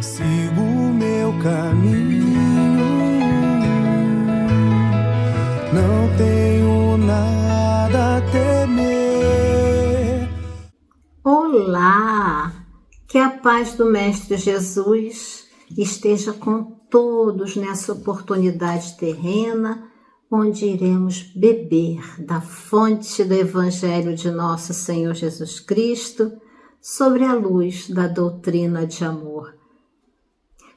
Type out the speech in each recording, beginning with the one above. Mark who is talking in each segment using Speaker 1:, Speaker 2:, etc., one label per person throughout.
Speaker 1: sigo o meu caminho, não tenho nada a temer.
Speaker 2: Olá! Que a paz do Mestre Jesus esteja com todos nessa oportunidade terrena, onde iremos beber da fonte do Evangelho de nosso Senhor Jesus Cristo, sobre a luz da doutrina de amor.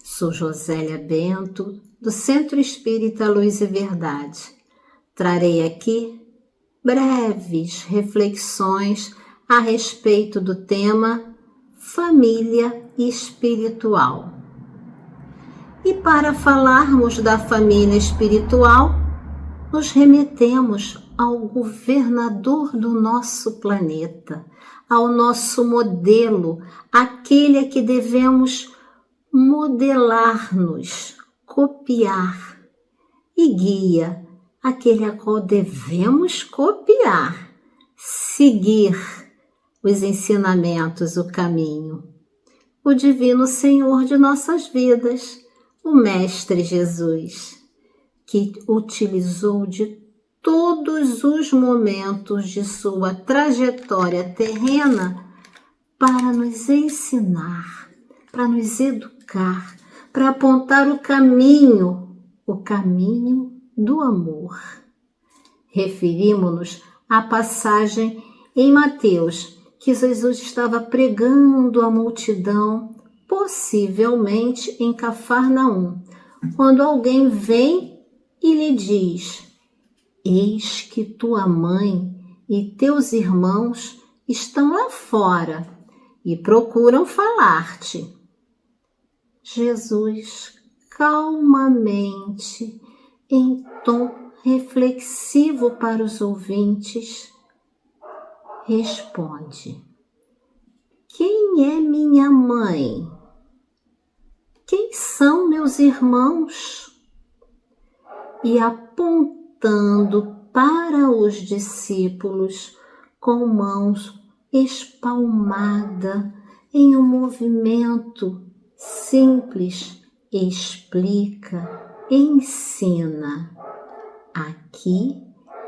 Speaker 2: Sou Josélia Bento, do Centro Espírita Luz e Verdade. Trarei aqui breves reflexões a respeito do tema família espiritual. E para falarmos da família espiritual, nos remetemos ao governador do nosso planeta, ao nosso modelo, aquele a que devemos modelar-nos, copiar, e guia, aquele a qual devemos copiar, seguir os ensinamentos, o caminho. O Divino Senhor de nossas vidas, o Mestre Jesus, que utilizou de todos os momentos de sua trajetória terrena para nos ensinar, para nos educar, para apontar o caminho do amor. Referimos-nos à passagem em Mateus, que Jesus estava pregando à multidão, possivelmente em Cafarnaum, quando alguém vem e lhe diz: eis que tua mãe e teus irmãos estão lá fora e procuram falar-te. Jesus, calmamente, em tom reflexivo para os ouvintes, responde: quem é minha mãe? Quem são meus irmãos? E apontando para os discípulos com mãos espalmada em um movimento simples, explica, ensina: aqui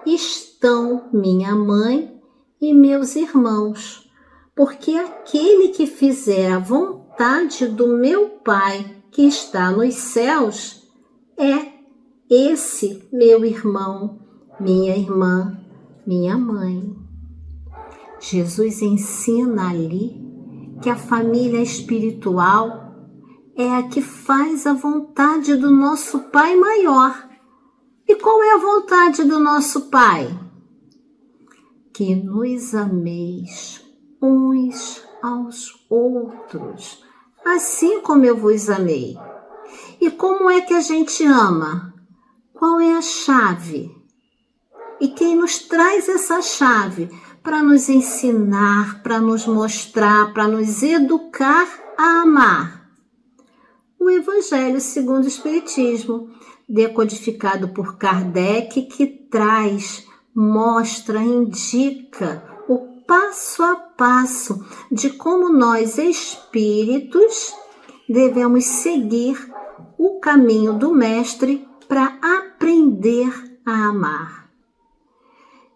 Speaker 2: estão minha mãe e meus irmãos, porque aquele que fizer a vontade do meu Pai que está nos céus é esse meu irmão, minha irmã, minha mãe. Jesus ensina ali que a família espiritual é a que faz a vontade do nosso Pai maior. E qual é a vontade do nosso Pai? Que nos ameis uns aos outros, assim como eu vos amei. E como é que a gente ama? Qual é a chave? E quem nos traz essa chave para nos ensinar, para nos mostrar, para nos educar a amar? O Evangelho segundo o Espiritismo, decodificado por Kardec, que traz, mostra, indica o passo a passo de como nós, espíritos, devemos seguir o caminho do Mestre para aprender a amar.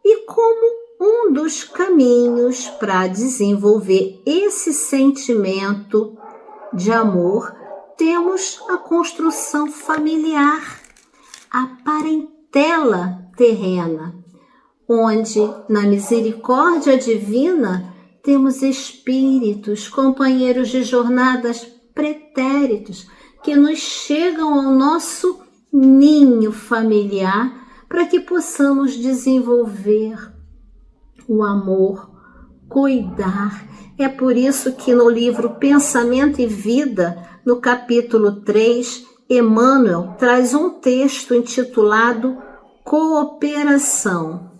Speaker 2: E como um dos caminhos para desenvolver esse sentimento de amor, temos a construção familiar, a parentela terrena, onde, na misericórdia divina, temos espíritos, companheiros de jornadas pretéritos, que nos chegam ao nosso ninho familiar para que possamos desenvolver o amor, cuidar. É por isso que no livro Pensamento e Vida, no capítulo 3, Emmanuel traz um texto intitulado Cooperação,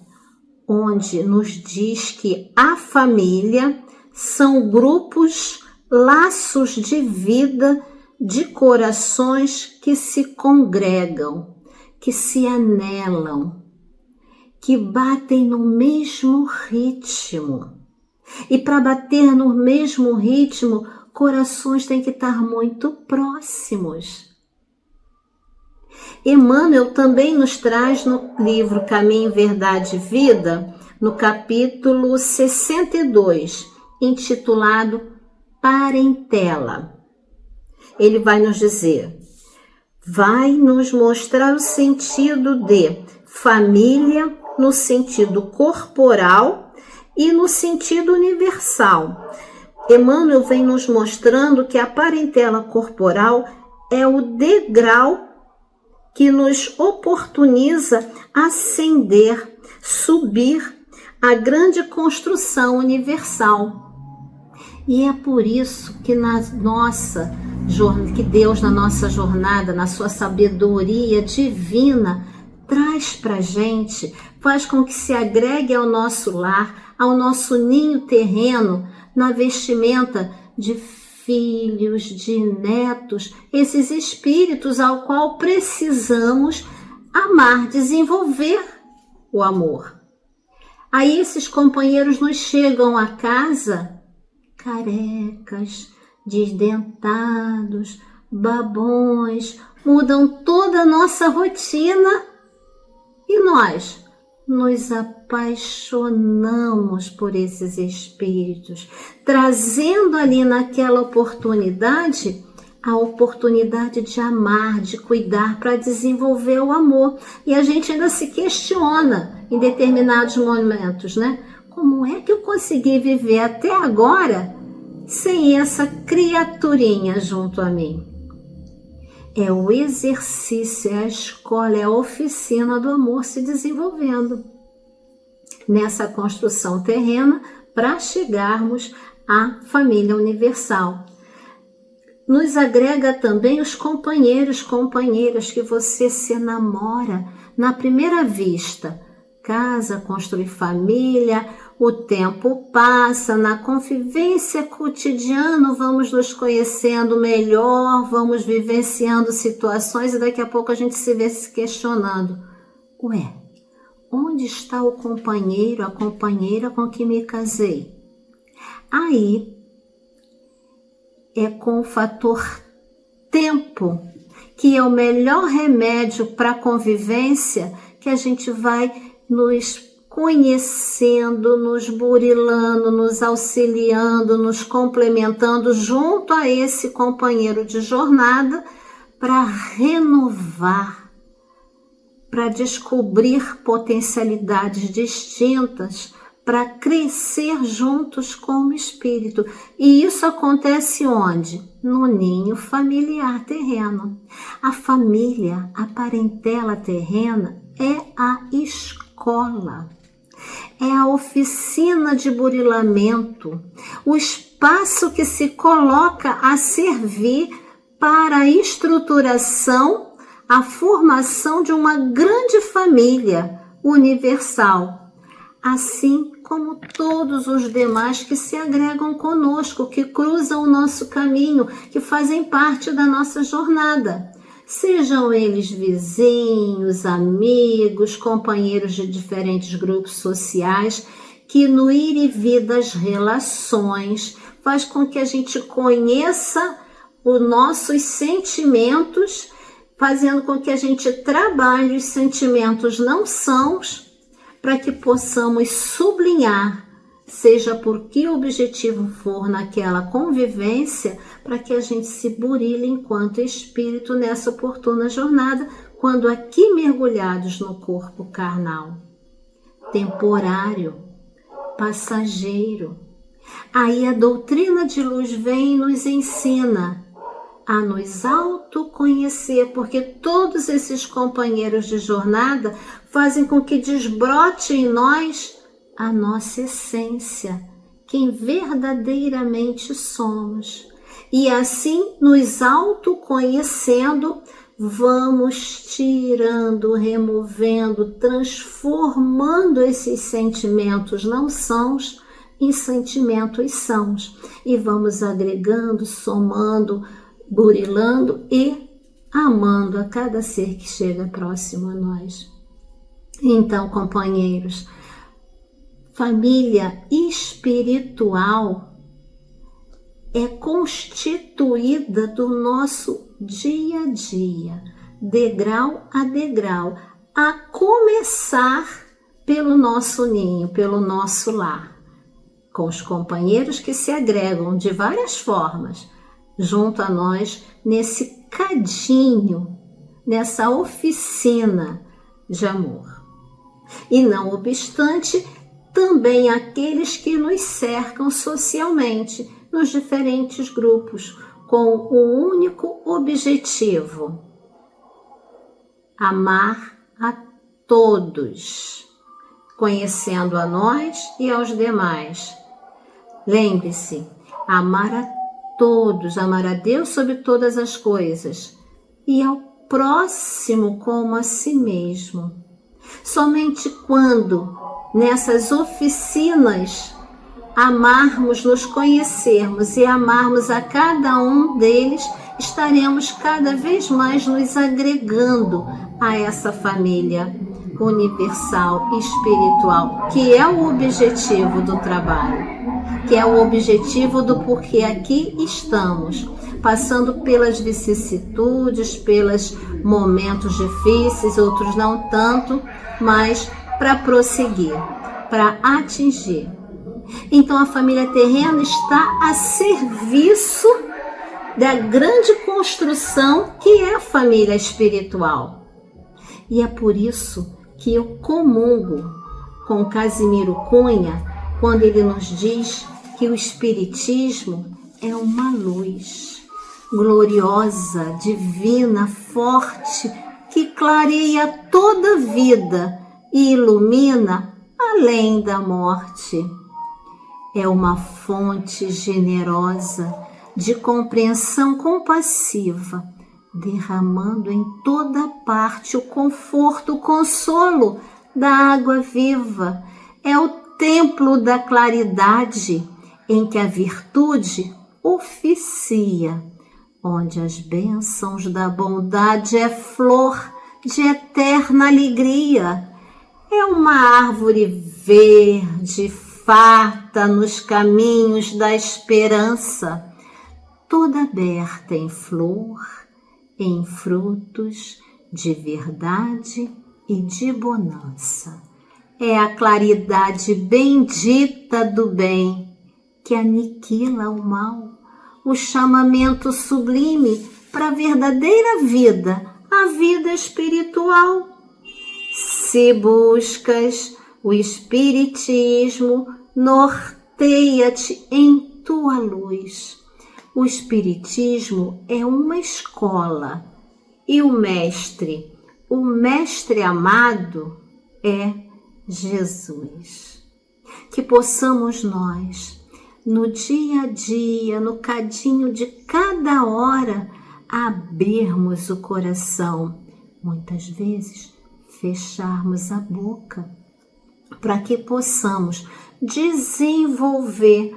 Speaker 2: onde nos diz que a família são grupos, laços de vida, de corações que se congregam, que se anelam, que batem no mesmo ritmo. E para bater no mesmo ritmo, corações têm que estar muito próximos. Emmanuel também nos traz no livro Caminho, Verdade e Vida, no capítulo 62, intitulado Parentela. Ele vai nos dizer, vai nos mostrar o sentido de família no sentido corporal e no sentido universal. Emmanuel vem nos mostrando que a parentela corporal é o degrau que nos oportuniza ascender, subir a grande construção universal. E é por isso que que Deus na nossa jornada, na sua sabedoria divina, traz para a gente, faz com que se agregue ao nosso lar, ao nosso ninho terreno, na vestimenta de filhos, de netos, esses espíritos ao qual precisamos amar, desenvolver o amor. Aí esses companheiros nos chegam a casa carecas, desdentados, babões, mudam toda a nossa rotina e nós nos apaixonamos por esses espíritos, trazendo ali naquela oportunidade a oportunidade de amar, de cuidar, para desenvolver o amor. E a gente ainda se questiona em determinados momentos, né? Como é que eu consegui viver até agora sem essa criaturinha junto a mim? É o exercício, é a escola, é a oficina do amor se desenvolvendo nessa construção terrena para chegarmos à família universal. Nos agrega também os companheiros, companheiras que você se namora na primeira vista. Casa, construir família, o tempo passa, na convivência cotidiana vamos nos conhecendo melhor, vamos vivenciando situações e daqui a pouco a gente se vê se questionando. Ué, onde está o companheiro, a companheira com que me casei? Aí é com o fator tempo, que é o melhor remédio para a convivência, que a gente vai nos conhecendo, nos burilando, nos auxiliando, nos complementando junto a esse companheiro de jornada para renovar, para descobrir potencialidades distintas, para crescer juntos como espírito. E isso acontece onde? No ninho familiar terreno. A família, a parentela terrena é a escola. É a oficina de burilamento, o espaço que se coloca a servir para a estruturação, a formação de uma grande família universal, assim como todos os demais que se agregam conosco, que cruzam o nosso caminho, que fazem parte da nossa jornada. Sejam eles vizinhos, amigos, companheiros de diferentes grupos sociais, que no ir e vir das relações faz com que a gente conheça os nossos sentimentos, fazendo com que a gente trabalhe os sentimentos não sãos, para que possamos sublinhar, seja por que objetivo for naquela convivência, para que a gente se burile enquanto espírito nessa oportuna jornada, quando aqui mergulhados no corpo carnal, temporário, passageiro. Aí a doutrina de luz vem e nos ensina a nos autoconhecer, porque todos esses companheiros de jornada fazem com que desbrote em nós a nossa essência, quem verdadeiramente somos. E assim, nos autoconhecendo, vamos tirando, removendo, transformando esses sentimentos não sãos em sentimentos sãos. E vamos agregando, somando, burilando e amando a cada ser que chega próximo a nós. Então, companheiros, família espiritual é constituída do nosso dia a dia, degrau a degrau, a começar pelo nosso ninho, pelo nosso lar, com os companheiros que se agregam de várias formas junto a nós nesse cadinho, nessa oficina de amor. E não obstante, também aqueles que nos cercam socialmente, nos diferentes grupos, com o único objetivo: amar a todos, conhecendo a nós e aos demais. Lembre-se, amar a todos, amar a Deus sobre todas as coisas e ao próximo como a si mesmo. Somente quando nessas oficinas amarmos, nos conhecermos e amarmos a cada um deles, estaremos cada vez mais nos agregando a essa família universal e espiritual, que é o objetivo do trabalho, que é o objetivo do porquê aqui estamos, passando pelas vicissitudes, pelos momentos difíceis, outros não tanto, mas para prosseguir, para atingir. Então a família terrena está a serviço da grande construção que é a família espiritual. E é por isso que eu comungo com Casimiro Cunha quando ele nos diz que o Espiritismo é uma luz gloriosa, divina, forte, que clareia toda a vida e ilumina além da morte. É uma fonte generosa de compreensão compassiva, derramando em toda parte o conforto, o consolo da água viva. É o templo da claridade em que a virtude oficia, onde as bênçãos da bondade é flor de eterna alegria. É uma árvore verde, farta nos caminhos da esperança, toda aberta em flor, em frutos de verdade e de bonança. É a claridade bendita do bem que aniquila o mal, o chamamento sublime para a verdadeira vida, a vida espiritual. Se buscas o Espiritismo, norteia-te em tua luz. O Espiritismo é uma escola e o mestre amado é Jesus. Que possamos nós, no dia a dia, no cadinho de cada hora, abrirmos o coração, muitas vezes fecharmos a boca, para que possamos desenvolver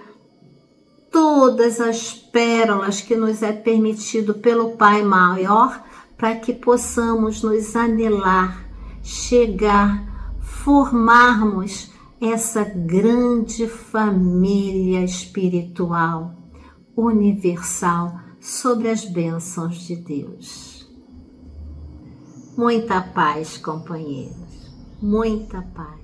Speaker 2: todas as pérolas que nos é permitido pelo Pai Maior, para que possamos nos anelar, chegar, formarmos essa grande família espiritual, universal, sobre as bênçãos de Deus. Muita paz, companheiros, muita paz.